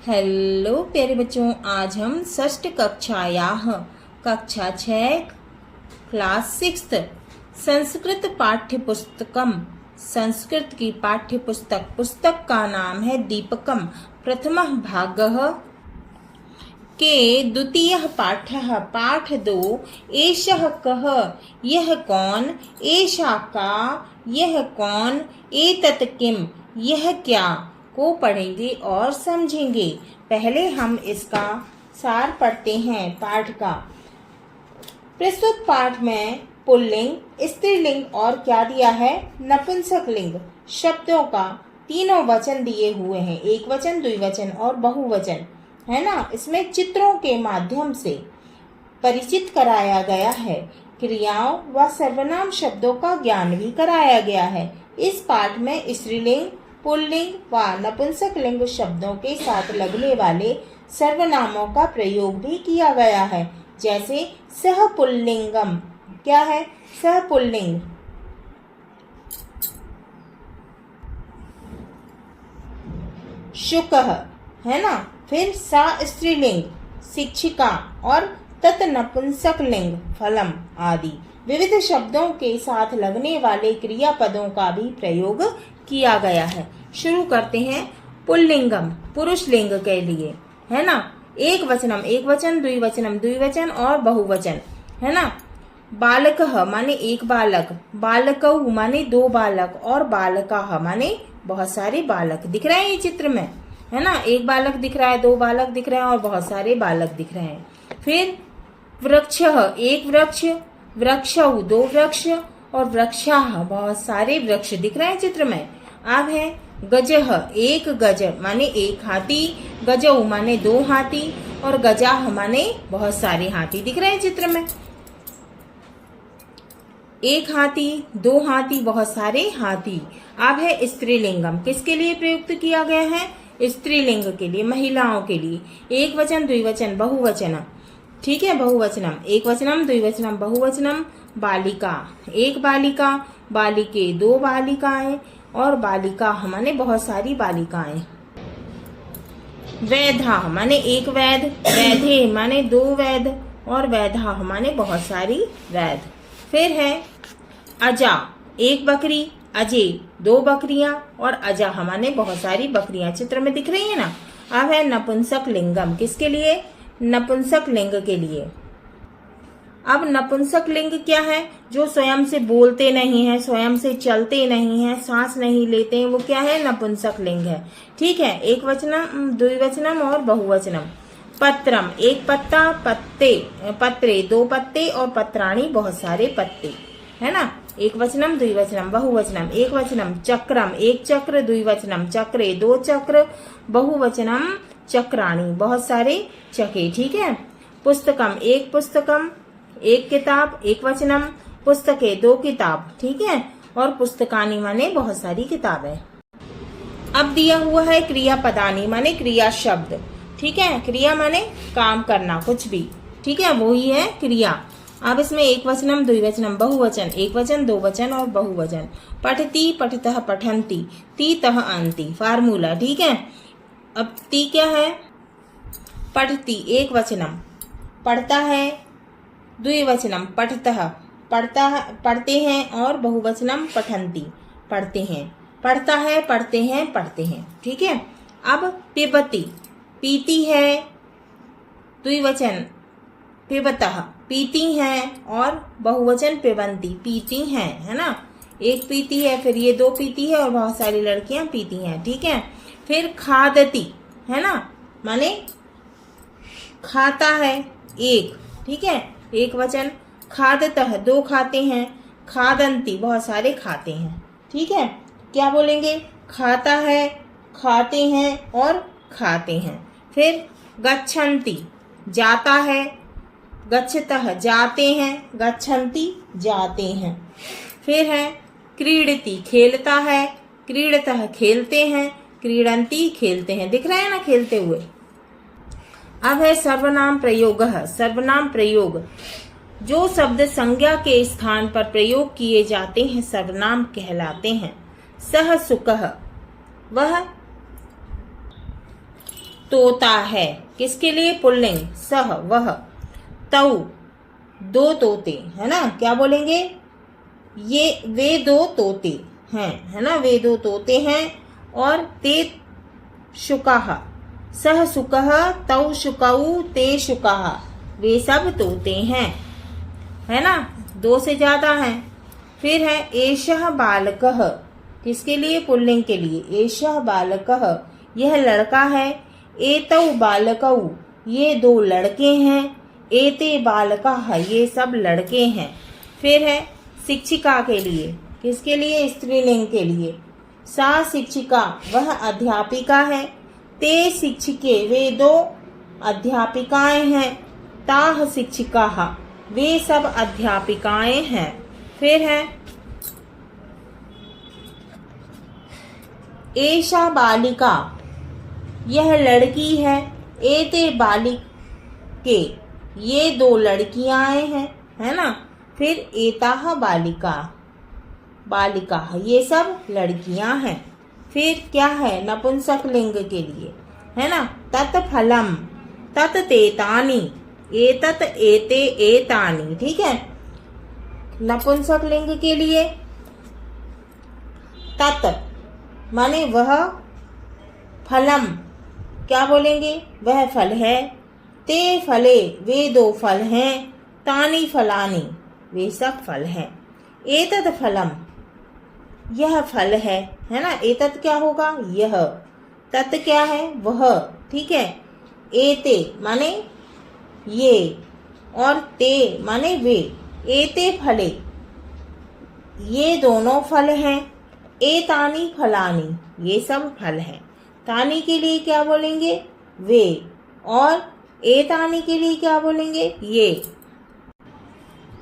Hello प्यारे बच्चों, आज हम षष्ठ कक्षायाः कक्षा 6 क्लास 6 संस्कृत पाठ्य पुस्तकम संस्कृत की पाठ्य पुस्तक का नाम है दीपकम प्रथमः भागः के द्वितीयः पाठः पाठ 2 एषः कः यह कौन, एषा का यह कौन, एतत् किम यह क्या को पढ़ेंगे और समझेंगे। पहले हम इसका सार पढ़ते हैं पाठ का। प्रस्तुत पाठ में पुल्लिंग, स्त्रीलिंग और क्या दिया है, नपुंसक लिंग शब्दों का तीनों वचन दिए हुए हैं, एक वचन, द्विवचन और बहुवचन, है ना। इसमें चित्रों के माध्यम से परिचित कराया गया है। क्रियाओं व सर्वनाम शब्दों का ज्ञान भी कराया गया है। इस पाठ में स्त्रीलिंग, पुल्लिंग व नपुंसक लिंग शब्दों के साथ लगने वाले सर्वनामों का प्रयोग भी किया गया है। जैसे सह पुल्लिंगम, क्या है, सह पुल्लिंग। शुकः, है ना। फिर सा स्त्रीलिंग, शिक्षिका, और तत् नपुंसक लिंग, फलम आदि विविध शब्दों के साथ लगने वाले क्रियापदों का भी प्रयोग किया गया है। शुरू करते हैं पुल्लिंगम, पुरुष लिंग के लिए, है ना। एक वचनम एक वचन, द्विवचनम द्विवचन और बहुवचन, है ना। बालकः माने एक बालक, बालकौ माने दो बालक और बालकाः माने बहुत सारे बालक। दिख रहे हैं ये चित्र में, है ना। एक बालक दिख रहा है, दो बालक दिख रहे हैं और बहुत सारे बालक दिख रहे हैं। फिर वृक्षः एक वृक्ष, वृक्षौ दो वृक्ष और वृक्षाः बहुत सारे वृक्ष दिख रहे हैं चित्र में। अब है गजः एक गज माने एक हाथी, गजौ माने दो हाथी और गजाः माने बहुत सारे हाथी दिख रहे हैं चित्र में। एक हाथी, दो हाथी, बहुत सारे हाथी। अब है स्त्रीलिंगम, किसके लिए प्रयुक्त किया गया है, स्त्रीलिंग के लिए, महिलाओं के लिए। एक वचन, द्विवचन, बहुवचन, ठीक है, बहुवचनम, एक वचनम, द्विवचनम, बहुवचनम। बालिका एक बालिका, बालिके दो बालिकाएं और बालिका माने बहुत सारी बालिकाएं। वैधा माने एक वैध, वैधे माने दो वैध और वैधा माने बहुत सारी वैध। फिर है अजा एक बकरी, अजय दो बकरियां और अजा माने बहुत सारी बकरियां चित्र में दिख रही है ना। अब है नपुंसक लिंगम, किसके लिए, नपुंसक लिंग के लिए। अब नपुंसक लिंग क्या है, जो स्वयं से बोलते नहीं है, स्वयं से चलते नहीं है, सांस नहीं लेते हैं, वो क्या है, नपुंसक लिंग है, ठीक है। एक वचनम, द्विवचनम और बहुवचनम। पत्रम एक पत्ता, पत्ते पत्रे दो पत्ते और पत्राणी बहुत सारे पत्ते, है ना। एक वचनम, द्विवचनम, बहुवचनम। एक वचनम चक्रम एक चक्र, द्विवचनम चक्रे दो चक्र, बहुवचनम चक्राणी बहुत सारे चके, ठीक है। पुस्तकम एक किताब, एक वचनम, पुस्तके दो किताब, ठीक है, और पुस्तकानी माने बहुत सारी किताबें। अब दिया हुआ है क्रियापदानी माने क्रिया शब्द, ठीक है। क्रिया माने काम करना, कुछ भी, ठीक है, वो ही है क्रिया। अब इसमें एक वचनम, द्विवचनम, बहुवचन, एक वचन, दो वचन और बहुवचन। पठती, पठतः, पठन्ति, तीतः अन्ति, फार्मूला, ठीक है। अब ती क्या है, पठती एक वचनम, पढ़ता है, द्विवचनम पठतः पढ़ते हैं और बहुवचनम पठन्ति पढ़ते हैं, पढ़ता है, पढ़ते हैं, पढ़ते हैं, ठीक है। अब पिबती पीती है, द्विवचन पिबतः पीती हैं और बहुवचन पिबन्ति पीती हैं, है ना। एक पीती है, फिर ये दो पीती है और बहुत सारी लड़कियां पीती हैं, ठीक है। फिर खादती, है ना, माने खाता है एक, ठीक है, एक वचन। खादतः दो खाते हैं, खादन्ति बहुत सारे खाते हैं, ठीक है। क्या बोलेंगे, खाता है, खाते हैं और खाते हैं। फिर गच्छन्ति जाता है, गच्छतः जाते हैं, गच्छन्ति जाते हैं। फिर है क्रीडति खेलता है, क्रीडतः खेलते हैं, क्रीडन्ति खेलते हैं, दिख रहे हैं ना खेलते हुए। अब है सर्वनाम प्रयोगः, सर्वनाम प्रयोग, जो शब्द संज्ञा के स्थान पर प्रयोग किए जाते हैं सर्वनाम कहलाते हैं। सह सुकः वह तोता है, किसके लिए? पुल्लिंग। सह वह, तौ दो तोते, है ना, क्या बोलेंगे? ये वे दो तोते हैं, है ना, वे दो तोते हैं। और ते शुकाह, सह शुकः तौ शुकौ ते शुकाह, वे सब तोते हैं, है ना, दो से ज्यादा हैं। फिर है एषः बालकः, किसके लिए? पुल्लिंग के लिए। एषः बालकः, यह लड़का है। एतौ बालकौ, ये दो लड़के हैं। एते बालकाः, ये सब लड़के हैं। फिर है शिक्षिका के लिए, किसके लिए? स्त्रीलिंग के लिए। सा शिक्षिका, वह अध्यापिका है। ते शिक्षिके, वे दो अध्यापिकाएं हैं। ताः शिक्षिकाः, वे सब अध्यापिकाएं हैं। फिर है एषा बालिका, यह लड़की है। एते बालिके, ये दो लड़कियां हैं, है ना। फिर एताः बालिका, बालिका, ये सब लड़कियां हैं। फिर क्या है? नपुंसक लिंग के लिए, है ना। तत् फलम, तत् तेतानि, एतत् एते एतानि, ठीक है। नपुंसक लिंग के लिए तत् माने वह, फलम क्या बोलेंगे? वह फल है। ते फले, वे दो फल हैं। तानि फलानि, वे सब फल हैं। एतत् फलम, यह फल है ना। एतत् क्या होगा? यह। तत् क्या है? वह, ठीक है। एते माने ये, और ते माने वे। एते फले, ये दोनों फल हैं। एतानि फलानि, ये सब फल हैं। तानि के लिए क्या बोलेंगे? वे। और एतानि के लिए क्या बोलेंगे? ये।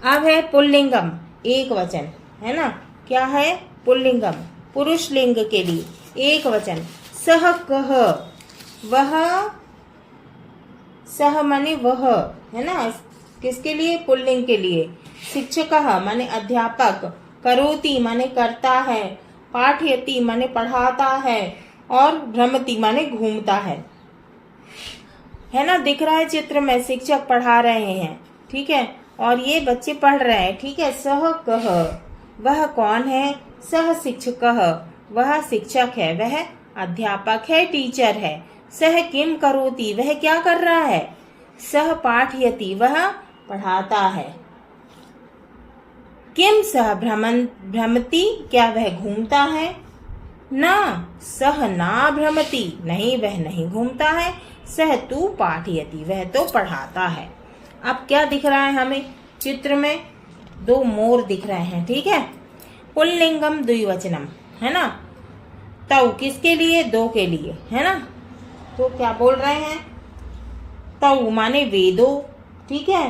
अब है पुल्लिंगम, एक वचन, है ना। क्या है? पुल्लिंगम, पुरुष लिंग के लिए एक वचन। सह कह, वह, सह माने वह, है ना, किसके लिए? पुल्लिंग के लिए। शिक्षकः माने अध्यापक। करोति माने करता है। पाठयति माने पढ़ाता है। और भ्रमति माने घूमता है ना। दिख रहा है चित्र में, शिक्षक पढ़ा रहे हैं, ठीक है, और ये बच्चे पढ़ रहे हैं, ठीक है। सह कह, वह कौन है? सह शिक्षकः, वह शिक्षक है, वह अध्यापक है, टीचर है। सह किम करोति, वह क्या कर रहा है? सह पाठयति, वह पढ़ाता है। किम सह भ्रमति, क्या वह घूमता है? ना, सह ना भ्रमति, नहीं वह नहीं घूमता है। सह तू पाठयति, वह तो पढ़ाता है। अब क्या दिख रहा है हमें चित्र में? दो मोर दिख रहे हैं, ठीक है। पुल्लिंगम द्विवचनम, है ना। तौ किसके लिए? दो के लिए, है ना। तो क्या बोल रहे हैं? तौ माने वे दो, ठीक है।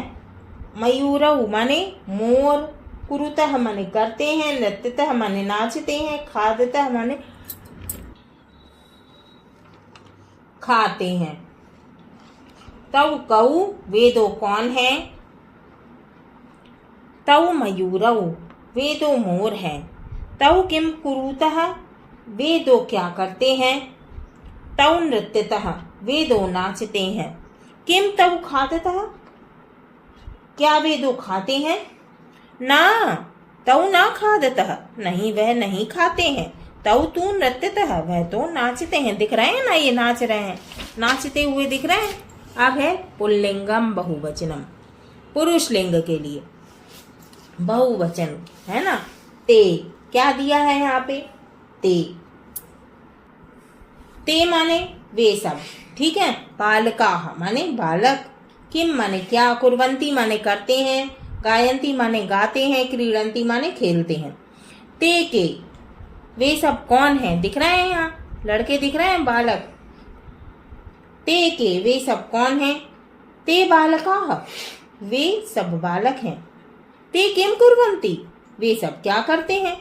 मयूरौ माने मोर। कुरुतः माने करते हैं। नृत्यतः माने नाचते हैं। खादतः माने खाते हैं। तौ कौ, वे दो कौन है? तौ मयूरौ, वे दो मोर हैं। तौ किम कुरुतः, वे दो क्या करते हैं? तौ नृत्यतः, वे दो नाचते हैं। किम तौ खादतः, क्या वे दो खाते हैं? ना, तौ ना खादतः, नहीं वह नहीं खाते हैं। तौ तू नृत्यतः, वह तो नाचते हैं। दिख रहे हैं ना, ये नाच रहे हैं, नाचते हुए दिख रहे हैं। अब है पुल्लिंगम बहुवचनम, पुरुष लिंग के लिए बहुवचन, है ना। ते, क्या दिया है यहाँ पे? ते। ते माने वे सब, ठीक है। बालकाः माने बालक। किम माने क्या। कुर्वन्ति माने करते हैं। गायन्ति माने गाते हैं। क्रीडन्ति माने खेलते हैं। ते के, वे सब कौन हैं? दिख रहे हैं यहाँ, लड़के दिख रहे हैं, बालक। ते के, वे सब कौन हैं? ते बालकाः, वे सब बालक हैं। ते किम कुर्वन्ति, वे सब क्या करते हैं?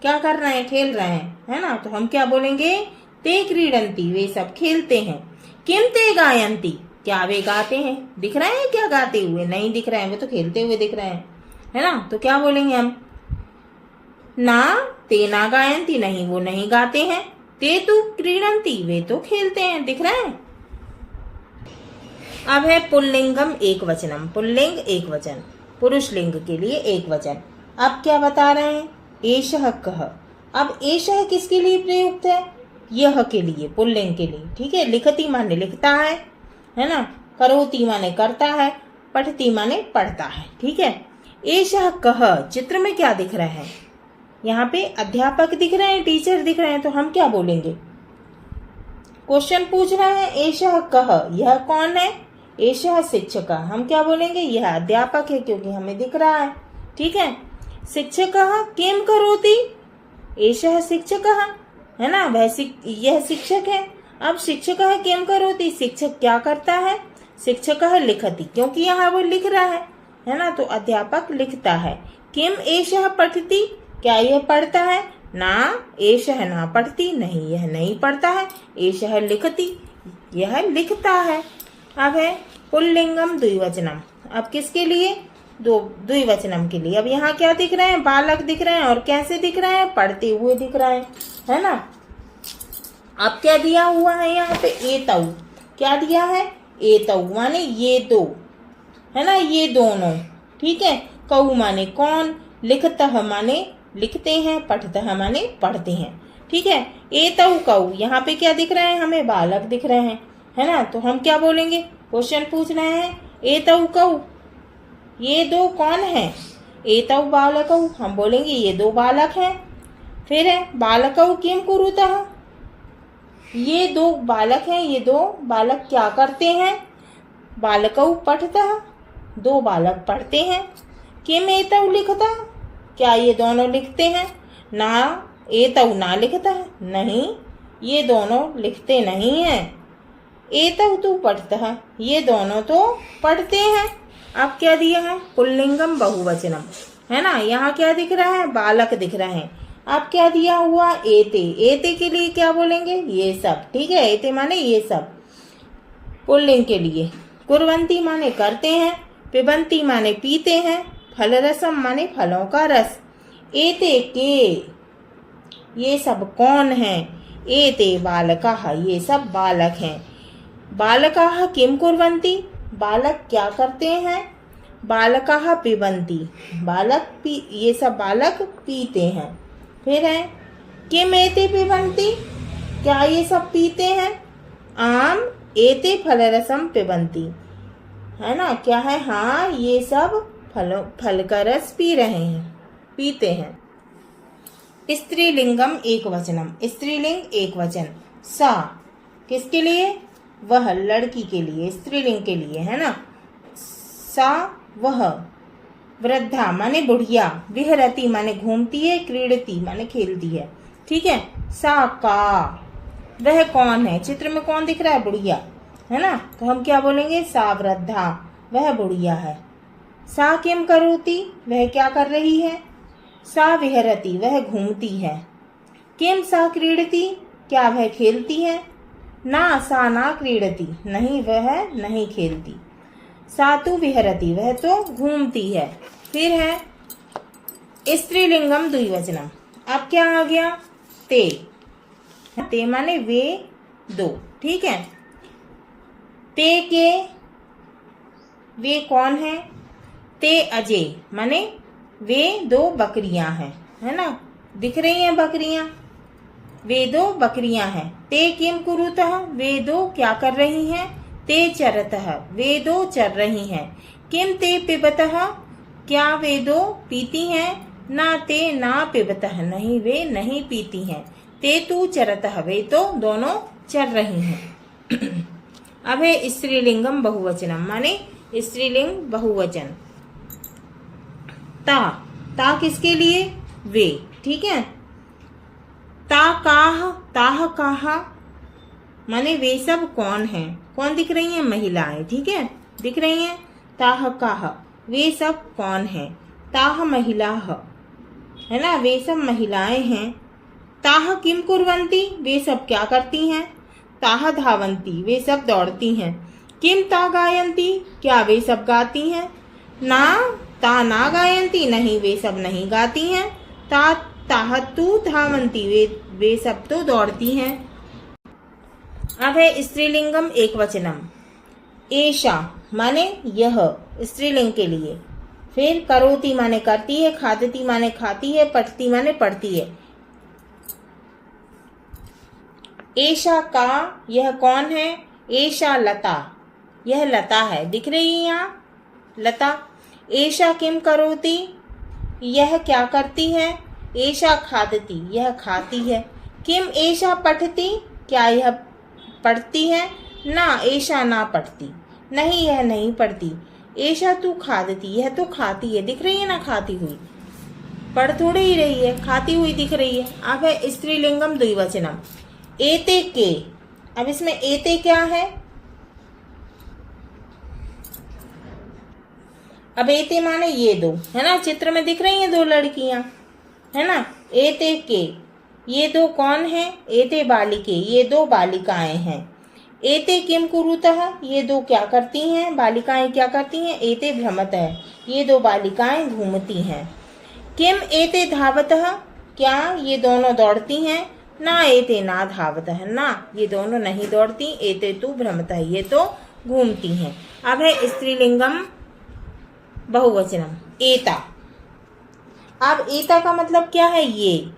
क्या कर रहे हैं? खेल रहे हैं, है ना। तो हम क्या बोलेंगे? ते क्रीडन्ति, वे सब खेलते हैं। किम ते गायन्ति, क्या वे गाते हैं? दिख रहे हैं क्या गाते हुए? नहीं दिख रहे हैं, वे तो खेलते हुए दिख रहे हैं, है ना। तो क्या बोलेंगे हम? ना, ते ना गायन्ति, नहीं वो नहीं गाते हैं। ते तु क्रीडन्ति, वे तो खेलते हैं, दिख रहे हैं। अब है पुल्लिंगम एक वचनम, पुल्लिंग एक वचन, पुरुष लिंग के लिए एक वचन। अब क्या बता रहे हैं, एषः कः। अब एषः किसके लिए प्रयुक्त है, यह के लिए, पुल्लिंग के लिए, ठीक है। लिखती माने लिखता है ना, करोति माने करता है, पठती माने पढ़ता है, ठीक है। एषः कः, चित्र में क्या दिख रहा है, यहाँ पे अध्यापक दिख रहे हैं, टीचर दिख रहे हैं, तो हम क्या बोलेंगे, क्वेश्चन पूछ रहे हैं एषः कः, यह कौन है, एषः शिक्षकः, हम क्या बोलेंगे, यह अध्यापक है, क्योंकि हमें दिख रहा है, ठीक है। शिक्षकः किम करोति, एषः शिक्षकः, है ना, यह शिक्षक है। अब शिक्षकः किम करोति, शिक्षक क्या करता है, शिक्षकः लिखति, क्योंकि यहाँ वो लिख रहा है ना, तो अध्यापक लिखता है। किम एषः पठति, क्या यह पढ़ता है, ना एषः ना पढ़ती, नहीं यह नहीं पढ़ता है, एषः लिखति, यह लिखता है। अब है पुल्लिंगम द्विवचनम, अब किसके लिए, द्विवचनम के लिए। अब यहाँ क्या दिख रहे हैं, बालक दिख रहे हैं, और कैसे दिख रहे हैं, पढ़ते हुए दिख रहे हैं, है ना। अब क्या दिया हुआ है यहाँ पे, एतौ, क्या दिया है, एतौ माने ये दो, है ना, ये दोनों, ठीक है। कौ माने कौन, लिखतः माने लिखते हैं, पठतः माने पढ़ते हैं, ठीक है। एतौ कौ, यहाँ पे क्या दिख रहे हैं, हमें बालक दिख रहे हैं, है ना, तो हम क्या बोलेंगे, क्वेश्चन पूछ रहे हैं एतौ कौ, ये दो कौन है, एतौ बालकौ, हम बोलेंगे ये दो बालक हैं। फिर है बालकौ किम कुरुतः, ये दो बालक हैं, ये दो बालक क्या करते हैं, बालकौ पठतः, दो बालक पढ़ते हैं। किम एतौ लिखतः, क्या ये दोनों लिखते हैं, ना एतौ ना लिखता है, नहीं ये दोनों लिखते नहीं हैं। एतौ तू पढ़तः, ये दोनों तो पढ़ते हैं। अब क्या दिया है, पुल्लिंगम बहुवचनम, है ना, यहाँ क्या दिख रहा है, बालक दिख रहे हैं। अब क्या दिया हुआ, एते, एते के लिए क्या बोलेंगे, ये सब, ठीक है। एते माने ये सब, पुल्लिंग के लिए। कुर्वन्ति माने करते हैं, पिबन्ति माने पीते हैं, फलरसम माने फलों का रस। एते के, ये सब कौन है, एते बालकाः, ये सब बालक हैं। बालकाः किम कुर्वन्ति, बालक क्या करते हैं, बालकाः पिबन्ति, ये सब बालक पीते हैं। फिर है किम एते पिबन्ति, क्या ये सब पीते हैं, आम एते फलरसम पिबन्ति, है ना, क्या है, हाँ ये सब फल का रस पी रहे हैं, पीते हैं। स्त्रीलिंगम एक वचनम, स्त्रीलिंग एक वचन। सा किसके लिए, वह लड़की के लिए, स्त्रीलिंग के लिए, है ना। सा वह, वृद्धा माने बुढ़िया, विहरती माने घूमती है, क्रीडती माने खेलती है, ठीक है। सा का, वह कौन है, चित्र में कौन दिख रहा है, बुढ़िया, है ना, तो हम क्या बोलेंगे, सा वृद्धा, वह बुढ़िया है। सा किम करोति, वह क्या कर रही है, सा विहरति, वह घूमती है। किम सा क्रीडति, क्या वह खेलती है, ना सा ना क्रीडति, नहीं वह नहीं खेलती। सा तु विहरति, वह तो घूमती है। फिर है स्त्रीलिंगम द्विवचनम, अब क्या आ गया, ते, ते माने वे दो, ठीक है। ते के, वे कौन है, ते अजय माने वे दो बकरियां हैं, है ना, दिख रही हैं बकरियां, वे दो बकरियां हैं। ते किम कुरुतः, वे दो क्या कर रही हैं, ते चरतः, वे दो चर रही हैं। किम ते पिबतः, क्या वे दो पीती हैं, ना ते ना पिबतः, नहीं वे नहीं पीती हैं। ते तू चरतः, वे तो दोनों चर रही हैं। अब है स्त्रीलिंगम बहुवचनम, माने स्त्रीलिंग बहुवचन। ता, ता किसके लिए, वे, ठीक है। ता काह, ताह काहा माने वे सब कौन हैं, कौन दिख रही हैं, महिलाएं, ठीक है, दिख रही हैं। ताह काह, वे सब कौन हैं, ताह महिलाः, है ना, वे सब महिलाएं हैं। ताह किम कुर्वन्ति, वे सब क्या करती हैं, ताह धावन्ति, वे सब दौड़ती हैं। किम ता गायन्ति, क्या वे सब गाती हैं, ना ता ना गायन्ति, नहीं वे सब नहीं गाती हैं। ता ताह तू धावन्ति, वे सब तो दौड़ती हैं। अब है स्त्रीलिंगम एक वचनम। एषा माने यह, स्त्रीलिंग के लिए। फिर करोति माने करती है, खादती माने खाती है, पठती माने पढ़ती है। एषा का, यह कौन है? एषा लता, यह लता है, दिख रही है यहाँ लता। एषा किम करोति, यह क्या करती है? एषा खादती, यह खाती है। किम एषा पठती, क्या यह पढ़ती है? ना एषा ना पढ़ती, नहीं यह नहीं पढ़ती। एषा तू खादती, यह तो खाती है, दिख रही है ना खाती हुई, पढ़ थोड़ी ही रही है, खाती हुई दिख रही है। अब है स्त्रीलिंगम द्विवचनम, एते के। अब इसमें एते क्या है? अब एते माने ये दो, है ना, चित्र में दिख रही हैं दो लड़कियां, है ना। एते के, ये दो कौन है? एते बालिके, ये दो बालिकाएं हैं। एते किम कुरुतः, ये दो क्या करती हैं? बालिकाएं क्या करती हैं? एते भ्रमतः, ये दो बालिकाएं घूमती हैं। किम एते धावतः, क्या ये दोनों दौड़ती हैं? ना एते ना धावतः, ना ये दोनों नहीं दौड़ती। एते तू भ्रमतः, ये तो घूमती हैं। अब है स्त्रीलिंगम बहुवचनम, एता। अब एता का मतलब क्या है? ये,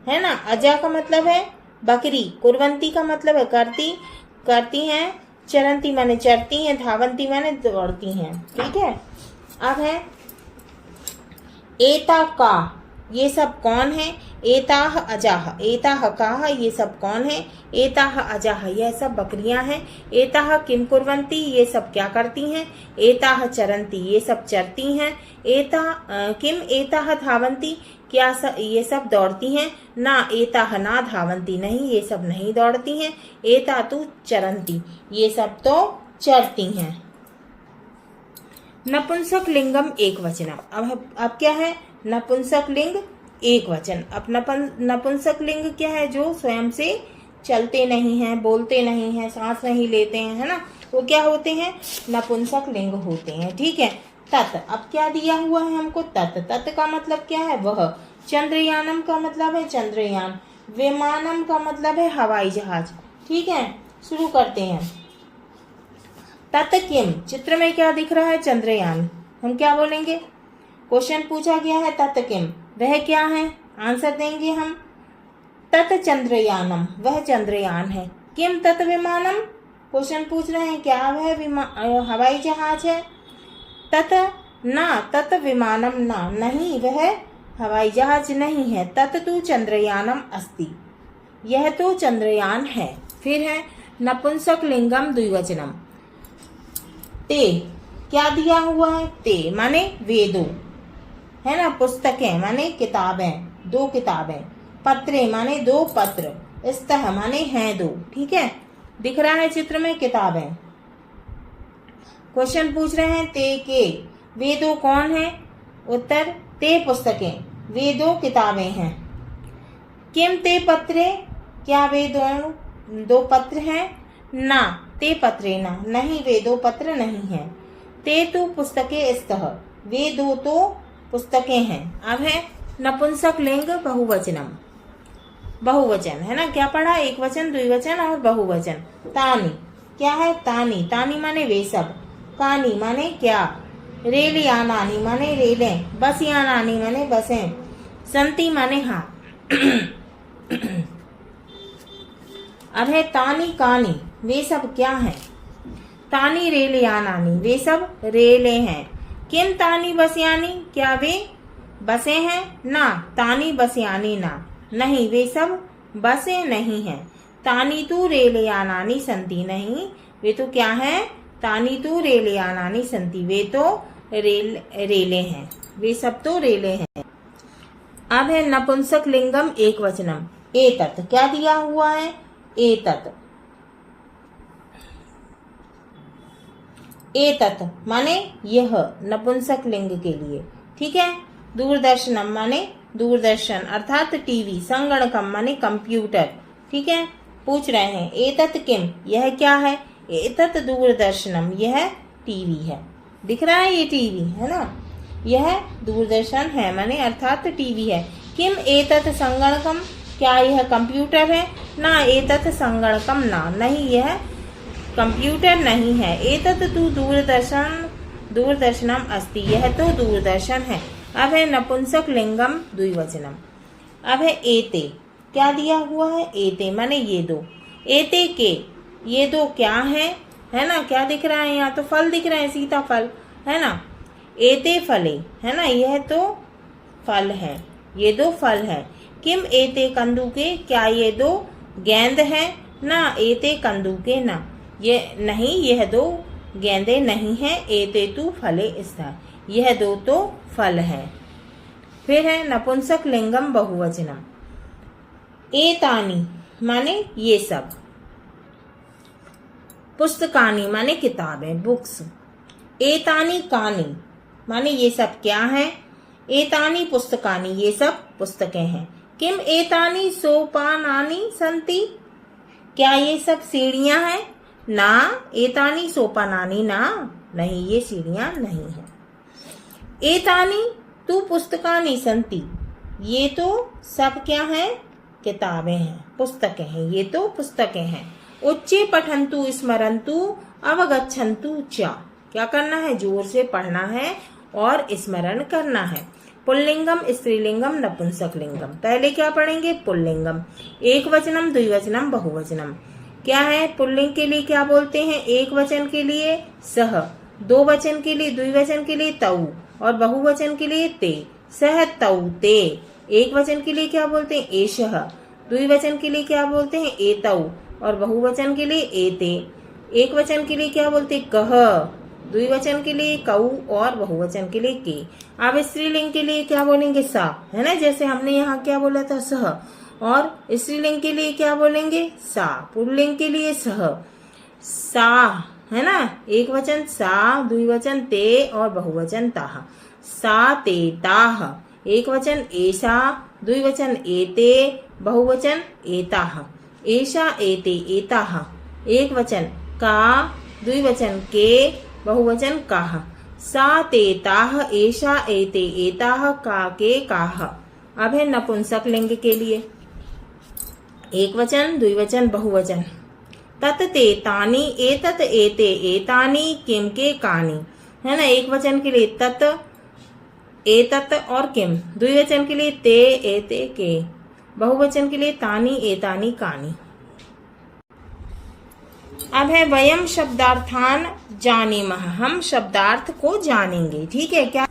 है ना। अजा का मतलब है बकरी, कुर्वंती का मतलब है करती, करती हैं। चरंती माने चरती हैं, धावंती माने दौड़ती हैं, ठीक है। अब है एता का, ये सब कौन है? एताह अजाह, एताह काह, ये सब कौन है? एताह अजाह, यह सब बकरियां हैं। एताह किम कुर्वंती, ये सब क्या करती हैं? एताह चरंती, ये सब चरती हैं। किम एताह धावंती, क्या ये सब दौड़ती हैं? ना एताह ना धावंती, नहीं ये सब नहीं दौड़ती हैं। एता तू चरंती, ये सब तो चरती हैं। नपुंसक लिंगम एक वचनम। अब क्या है? नपुंसक लिंग एक वचन। अब नपुंसक लिंग क्या है? जो स्वयं से चलते नहीं हैं, बोलते नहीं हैं, सांस नहीं लेते हैं, है ना, वो क्या होते हैं? नपुंसक लिंग होते हैं, ठीक है। तत्, अब क्या दिया हुआ है हमको? तत्। तत् का मतलब क्या है? वह। चंद्रयानम का मतलब है चंद्रयान। विमानम का मतलब है हवाई जहाज, ठीक है। शुरू करते हैं। तत् किम, चित्र में क्या दिख रहा है? चंद्रयान। हम क्या बोलेंगे? क्वेश्चन पूछा गया है तत् किम, वह क्या है? आंसर देंगे हम तत् चंद्रयानम, वह चंद्रयान है। किम तत् विमानम, क्वेश्चन पूछ रहे हैं क्या वह हवाई जहाज है? तत् ना, तत् विमानम ना, नहीं वह हवाई जहाज नहीं है। तत् तु चंद्रयानम अस्ति, यह तो चंद्रयान है। फिर है नपुंसक लिंगम द्विवचनम, ते। क्या दिया हुआ है? ते माने वे दो, है ना। पुस्तकें माने किताबें, दो किताबें। पत्रे माने दो पत्र। स्तः माने हैं दो, ठीक है। दिख रहा है चित्र में किताबें। क्वेश्चन पूछ रहे हैं ते के, वे दो कौन है? उत्तर ते पुस्तकें, वे दो किताबें हैं। किम ते पत्रे, क्या वे दो पत्र हैं? ना ते पत्रे ना, नहीं वे दो पत्र नहीं हैं। ते तु पुस्तकें स्तः, वे दो तो पुस्तकें हैं। अब है नपुंसक लिंग बहुवचनम, बहुवचन, है ना। क्या पढ़ा? एक वचन, द्विवचन और बहुवचन। तानी, क्या है? तानी, तानी माने वे सब। कानी माने क्या। रेलयानानी माने रेलें। बसयानानी माने बसें। संति माने हाँ। अब है तानी कानी, वे सब क्या हैं? तानी रेलयानानी, वे सब रेले हैं। किम तानी बसयानी, क्या वे बसें हैं? ना तानी बसयानी ना, नहीं वे सब बसें नहीं हैं। तानी तू रेलयानानी संति, नहीं वे तो क्या है? तानी तू रेलयानानी संति, वे तो रेले हैं, वे सब तो रेले हैं। अब है नपुंसक लिंगम एक वचनम, एतत्। क्या दिया हुआ है? एतत्। एतत् माने यह, नपुंसक लिंग के लिए, ठीक है। दूरदर्शनम माने दूरदर्शन अर्थात टीवी। संगणकम माने कंप्यूटर, ठीक है। पूछ रहे हैं एतत् किम, यह क्या है? एतत् दूरदर्शनम, यह टीवी है। दिख रहा है ये टीवी, है ना। यह दूरदर्शन है माने अर्थात टीवी है। किम एतत् संगणकम, क्या यह कंप्यूटर है? ना एतत् संगणकम ना, नहीं यह कंप्यूटर नहीं है। एतत् तु दूरदर्शनम अस्ति, यह तो दूरदर्शन है। अब है नपुंसक लिंगम द्विवचनम। अब है एते, क्या दिया हुआ है? एते माने ये दो। एते के, ये दो क्या है ना? क्या दिख रहा है यहाँ? तो फल दिख रहे हैं, सीताफल है ना। एते फले, है ना, यह तो फल है, ये दो फल है। किम एते कंदुके, क्या ये दो गेंद है? ना एते कंदुके ना, ये नहीं, यह दो गेंदे नहीं है। एते तु फले स्तः, यह दो तो फल है। फिर है नपुंसक लिंगम बहुवचनम। एतानी माने ये सब, पुस्तकानी माने किताबें, बुक्स। एतानी कानी माने ये सब क्या है? एतानी पुस्तकानी, ये सब पुस्तकें हैं। किम एतानी सोपानानि सन्ति, क्या ये सब सीढ़ियां हैं? ना एतानी सोपानानि ना, नहीं ये सीढ़ियां नहीं है। एतानी तु पुस्तकानि सन्ति, ये तो सब क्या है? किताबें हैं, पुस्तकें हैं, ये तो पुस्तकें हैं। उच्चे पठन्तु स्मरन्तु अवगच्छन्तु च, क्या करना है? जोर से पढ़ना है और स्मरण करना है। पुल्लिंगम स्त्रीलिंगम नपुंसक लिंगम। पहले क्या पढ़ेंगे? पुल्लिंगम। एक वचनम द्विवचनम बहुवचनम। क्या है? पुल्लिंग के लिए क्या बोलते हैं? एक वचन के लिए सह, दो वचन के लिए, द्विवचन के लिए तऊ, और बहुवचन के लिए ते। सह तऊ ते। एक वचन के लिए क्या बोलते हैं? एषः। द्विवचन के लिए क्या बोलते हैं? एतऊ, और बहुवचन के लिए एते। एक वचन के लिए क्या बोलते हैं? कह, द्विवचन के लिए कऊ, और बहुवचन के लिए के। अब स्त्रीलिंग के लिए क्या बोलेंगे? सा, है ना, जैसे हमने यहाँ क्या बोला था? सह। और स्त्रीलिंग के लिए क्या बोलेंगे? सा। पुल्लिंग के लिए सह, सा, है ना, एक वचन सा, द्विवचन ते, और बहुवचन ताह। सा ते ताह। एक वचन एषा, द्विवचन एते, बहुवचन एताह। एषा एते एताह। एक वचन का, द्विवचन के, बहुवचन काह। सा ते ताह, एषा एते एताह, का के काह। अब है नपुंसक लिंग के लिए एक वचन, द्विवचन, बहुवचन। तत् ते तानि, एतत् एते एतानि, किम के कानि, है ना। एक वचन के लिए तत्, एतत् और किम। द्विवचन के लिए ते, एते, के। बहुवचन के लिए तानि, एतानि, कानि। अब है वयम शब्दार्थान जानीमः, हम शब्दार्थ को जानेंगे। ठीक है क्या?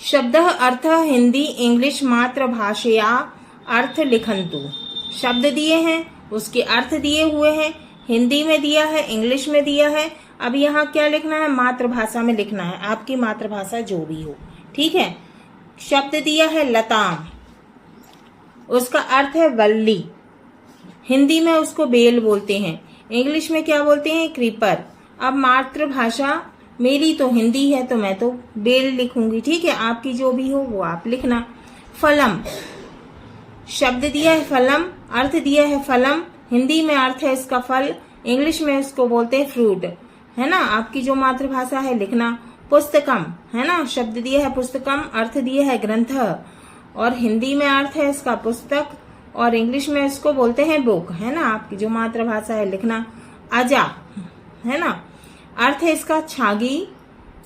शब्द अर्थ हिंदी इंग्लिश मातृभाषया अर्थ लिखन्तु। शब्द दिए हैं, उसके अर्थ दिए हुए हैं, हिंदी में दिया है, इंग्लिश में दिया है। अब यहाँ क्या लिखना है? मातृभाषा में लिखना है, आपकी मातृभाषा जो भी हो। ठीक है। शब्द दिया है लताम, उसका अर्थ है वल्ली। हिंदी में उसको बेल बोलते हैं, इंग्लिश में क्या बोलते हैं? क्रीपर। अब मातृभाषा मेरी तो हिंदी है तो मैं तो बेल लिखूंगी। ठीक है, आपकी जो भी हो वो आप लिखना। फलम, शब्द दिया है फलम, अर्थ दिया है फलम। हिंदी में अर्थ है इसका फल, इंग्लिश में इसको बोलते हैं फ्रूट, है ना। आपकी जो मातृभाषा है लिखना। पुस्तकम, है ना, शब्द दिया है पुस्तकम, अर्थ दिया है ग्रंथ, और हिंदी में अर्थ है इसका पुस्तक, और इंग्लिश में इसको बोलते हैं बुक, है ना। आपकी जो मातृभाषा है लिखना। अजा, है ना, अर्थ है इसका छागी,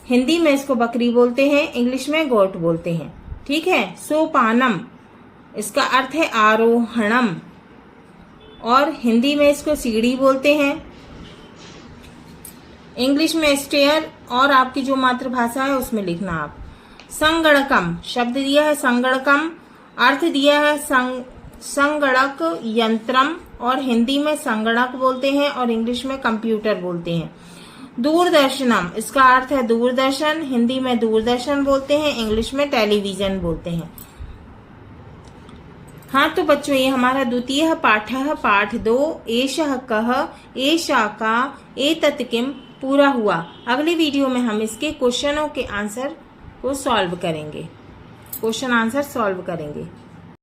हिंदी में इसको बकरी बोलते हैं, इंग्लिश में गोट बोलते हैं। ठीक है। सोपानम, इसका अर्थ है आरोहणम, और हिंदी में इसको सीढ़ी बोलते हैं, इंग्लिश में स्टेयर, और आपकी जो मातृभाषा है उसमें लिखना आप। संगणकम, शब्द दिया है संगणकम, अर्थ दिया है संगणक यंत्रम, और हिंदी में संगणक बोलते हैं और इंग्लिश में कंप्यूटर बोलते हैं। दूरदर्शनम, इसका अर्थ है दूरदर्शन, हिंदी में दूरदर्शन बोलते हैं, इंग्लिश में टेलीविजन बोलते हैं। हाँ तो बच्चों, ये हमारा द्वितीय पाठ है, पाठ 2 एषः कः, एषा का, एतत् किम पूरा हुआ। अगली वीडियो में हम इसके क्वेश्चनों के आंसर को सॉल्व करेंगे, क्वेश्चन आंसर सॉल्व करेंगे।